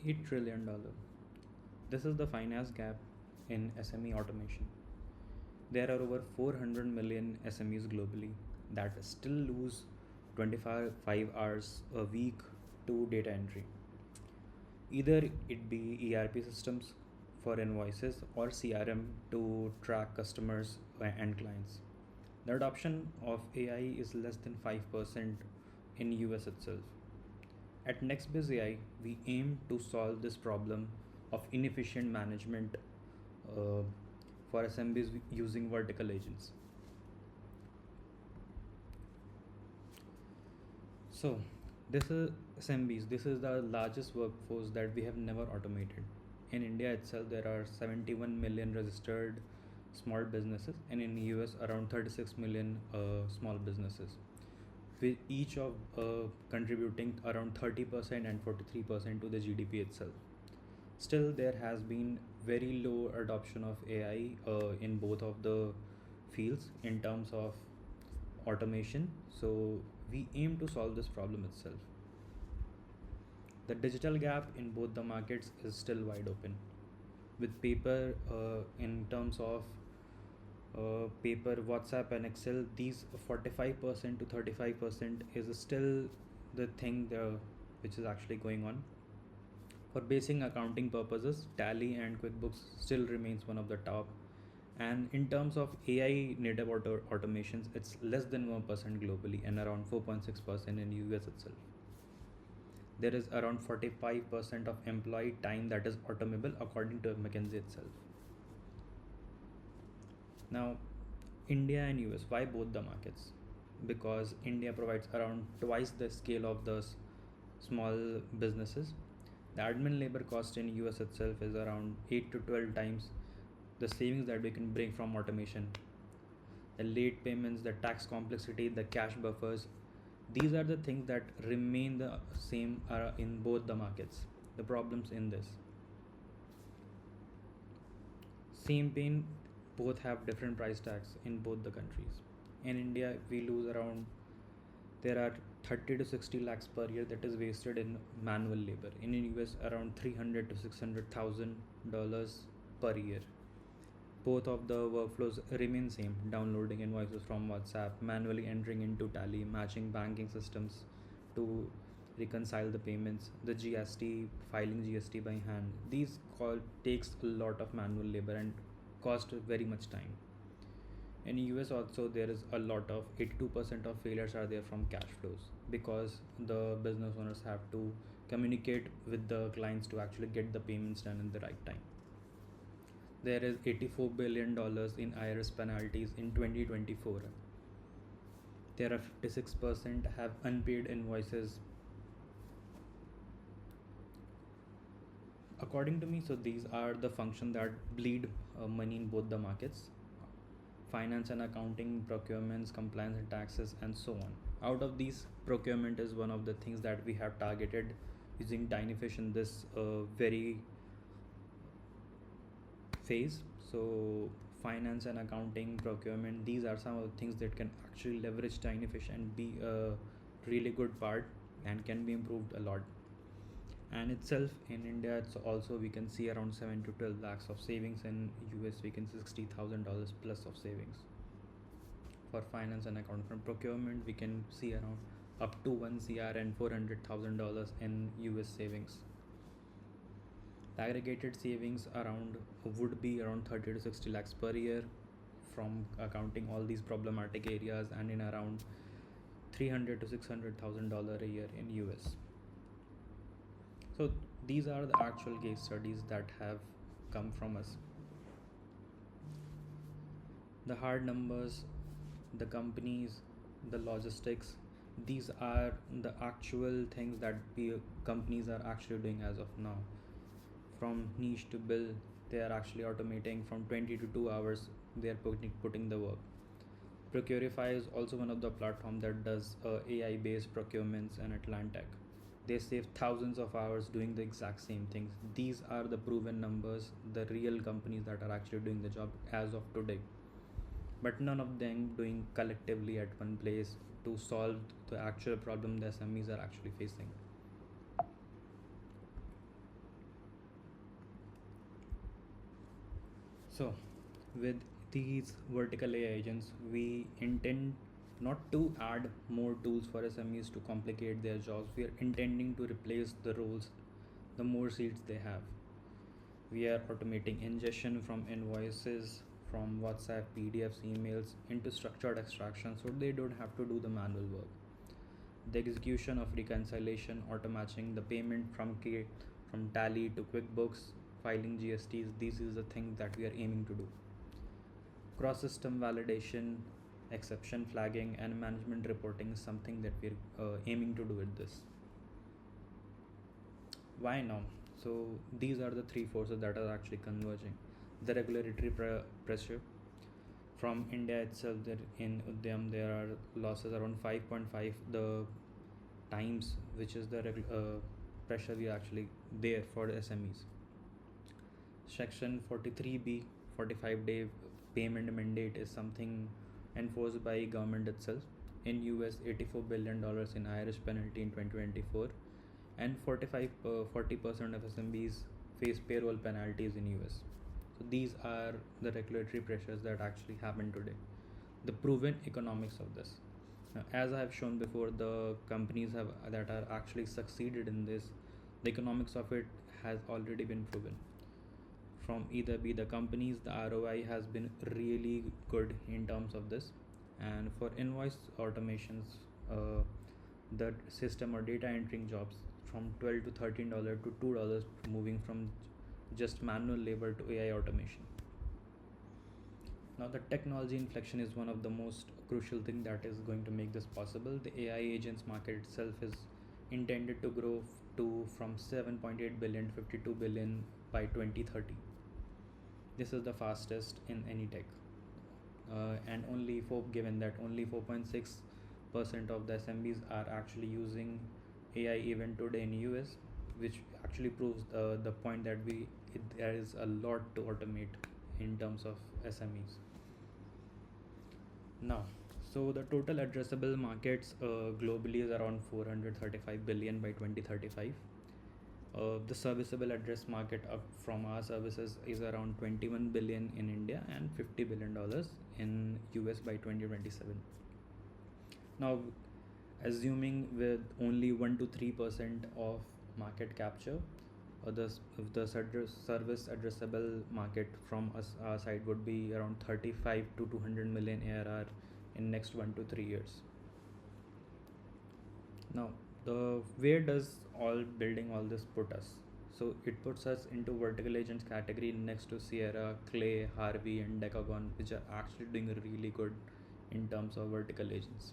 $8 trillion. This is the finance gap in SME automation. There are over 400 million SMEs globally that still lose 25 hours a week to data entry. Either it be ERP systems for invoices or CRM to track customers and clients. The adoption of AI is less than 5% in US itself. At NextBizAI, we aim to solve this problem of inefficient management for SMBs using vertical agents. So, this is SMBs. This is the largest workforce that we have never automated. In India itself, there are 71 million registered small businesses, and in the US, around 36 million small businesses, with each of contributing around 30% and 43% to the GDP itself. Still, there has been very low adoption of AI in both of the fields in terms of automation. So, we aim to solve this problem itself. The digital gap in both the markets is still wide open. With paper, in terms of paper, WhatsApp, and Excel, these 45% to 35% is still the thing which is actually going on. For basic accounting purposes, Tally and QuickBooks still remains one of the top. And in terms of AI native automations, it's less than 1% globally and around 4.6% in US itself. There is around 45% of employee time that is automable according to McKinsey itself. Now, India and US, why both the markets? Because India provides around twice the scale of the small businesses. The admin labor cost in US itself is around 8 to 12 times the savings that we can bring from automation. The late payments, the tax complexity, the cash buffers, these are the things that remain the same in both the markets. The problems in this same pain, both have different price tags in both the countries. In India, we lose around, there are 30 to 60 lakhs per year that is wasted in manual labor. In US, around 300 to 600,000 dollars per year. Both of the workflows remain same: downloading invoices from WhatsApp, manually entering into Tally, matching banking systems to reconcile the payments, the GST, filing GST by hand. These takes a lot of manual labor and cost very much time. In US also, there is a lot of 82% of failures are there from cash flows, because the business owners have to communicate with the clients to actually get the payments done in the right time. There is $84 billion in IRS penalties in 2024. There are 56% have unpaid invoices. According to me, so these are the functions that bleed money in both the markets: finance and accounting, procurements, compliance and taxes, and so on. Out of these, procurement is one of the things that we have targeted using TinyFish in this very phase. So finance and accounting, procurement, these are some of the things that can actually leverage TinyFish and be a really good part and can be improved a lot. And itself in India, it's also, we can see around 7 to 12 lakhs of savings. In US, we can see $60,000 plus of savings. For finance and accounting, from procurement, we can see around up to 1 CR and $400,000 in US savings. The aggregated savings around would be around 30 to 60 lakhs per year from accounting all these problematic areas, and in around $300 to $600,000 a year in US. So these are the actual case studies that have come from us. The hard numbers, the companies, the logistics, these are the actual things that companies are actually doing as of now. From niche to bill, they are actually automating from 20 to 2 hours. They are putting the work. Procurify is also one of the platform that does AI based procurements in Atlantic. They save thousands of hours doing the exact same things. These are the proven numbers, the real companies that are actually doing the job as of today. But none of them doing collectively at one place to solve the actual problem the SMEs are actually facing. So, with these vertical AI agents, we intend not to add more tools for SMEs to complicate their jobs. We are intending to replace the roles, the more seats they have. We are automating ingestion from invoices, from WhatsApp, PDFs, emails into structured extraction so they don't have to do the manual work. The execution of reconciliation, auto-matching the payment from Tally to QuickBooks, filing GSTs, this is the thing that we are aiming to do. Cross-system validation, exception flagging, and management reporting is something that we're aiming to do with this. Why now? So these are the three forces that are actually converging. The regulatory pressure from India itself, there in Udyam there are losses around 5.5 the times, which is the pressure we actually there for SMEs. Section 43B, 45-day payment mandate is something enforced by government itself. In US, $84 billion in Irish penalty in 2024, and 40% of SMBs face payroll penalties in US. So these are the regulatory pressures that actually happen today. The proven economics of this. Now, as I have shown before, the companies that are actually succeeded in this, the economics of it has already been proven. From either be the companies, the ROI has been really good in terms of this. And for invoice automations, the system or data entering jobs from $12 to $13 to $2, moving from just manual labor to AI automation. Now the technology inflection is one of the most crucial thing that is going to make this possible. The AI agents market itself is intended to grow to from 7.8 billion to 52 billion by 2030. This is the fastest in any tech. And given that only 4.6% of the SMBs are actually using AI even today in US, which actually proves the point that there is a lot to automate in terms of SMEs. Now, so the total addressable markets globally is around 435 billion by 2035. The serviceable address market from our services is around 21 billion in India and $50 billion in US by 2027. Now, assuming with only 1 to 3% of market capture, the service addressable market from our side would be around 35 to 200 million ARR in next 1 to 3 years. Now, where does building all this put us? So it puts us into vertical agents category next to Sierra, Clay, Harvey, and Decagon, which are actually doing really good in terms of vertical agents.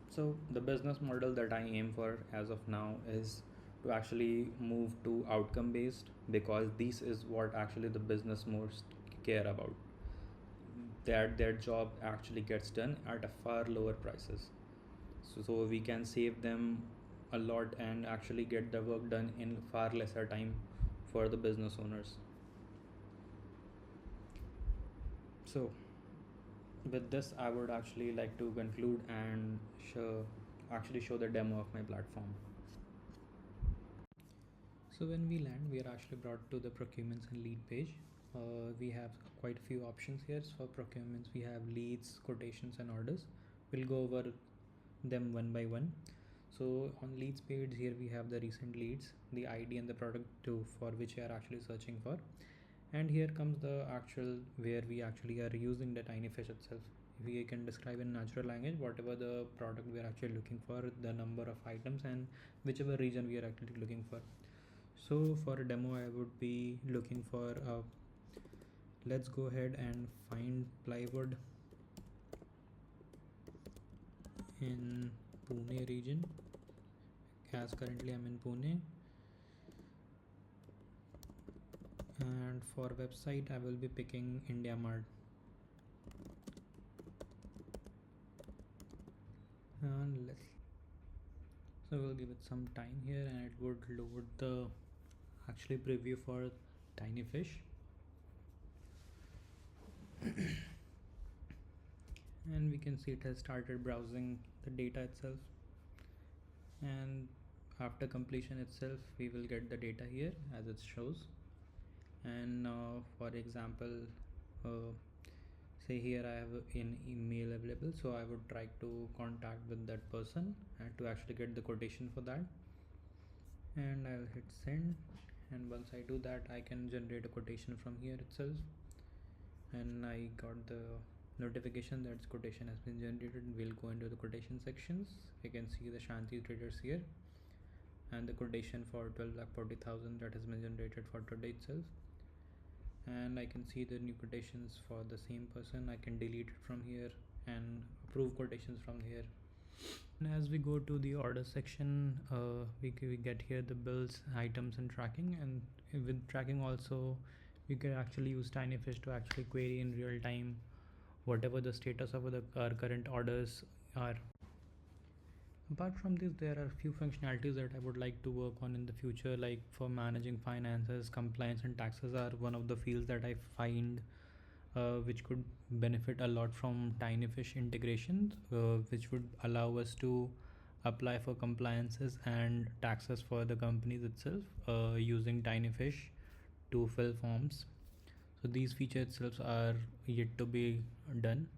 So the business model that I aim for as of now is to actually move to outcome based, because this is what actually the business most care about, that their job actually gets done at a far lower prices. So we can save them a lot and actually get the work done in far lesser time for the business owners. So with this, I would actually like to conclude and show the demo of my platform. So when we land, we are actually brought to the procurements and lead page. We have quite a few options here. So for procurements, we have leads, quotations, and orders. We'll go over them one by one. So on leads page, here we have the recent leads, the ID and the product for which you are actually searching for. And here comes the actual where we actually are using the TinyFish itself. We can describe in natural language whatever the product we are actually looking for, the number of items, and whichever region we are actually looking for. So for a demo, I would be looking for let's go ahead and find plywood in Pune region, as currently I'm in Pune. And for website, I will be picking India Mart. And so we'll give it some time here, and it would load the actually preview for TinyFish. And we can see it has started browsing the data itself, and after completion itself we will get the data here as it shows. And for example, uh, say here I have an email available, so I would try to contact with that person and to actually get the quotation for that, and I'll hit send. And once I do that, I can generate a quotation from here itself, and I got the notification that quotation has been generated. We'll go into the quotation sections. You can see the Shanti traders here and the quotation for 12,40,000 that has been generated for today itself. And I can see the new quotations for the same person. I can delete it from here and approve quotations from here. And as we go to the order section, we get here the bills, items, and tracking. And with tracking also, we can actually use TinyFish to actually query in real time whatever the status of our current orders are. Apart from this, there are a few functionalities that I would like to work on in the future, like for managing finances, compliance, and taxes are one of the fields that I find which could benefit a lot from TinyFish integration, which would allow us to apply for compliances and taxes for the companies itself using TinyFish to fill forms. So these features itself are yet to be done.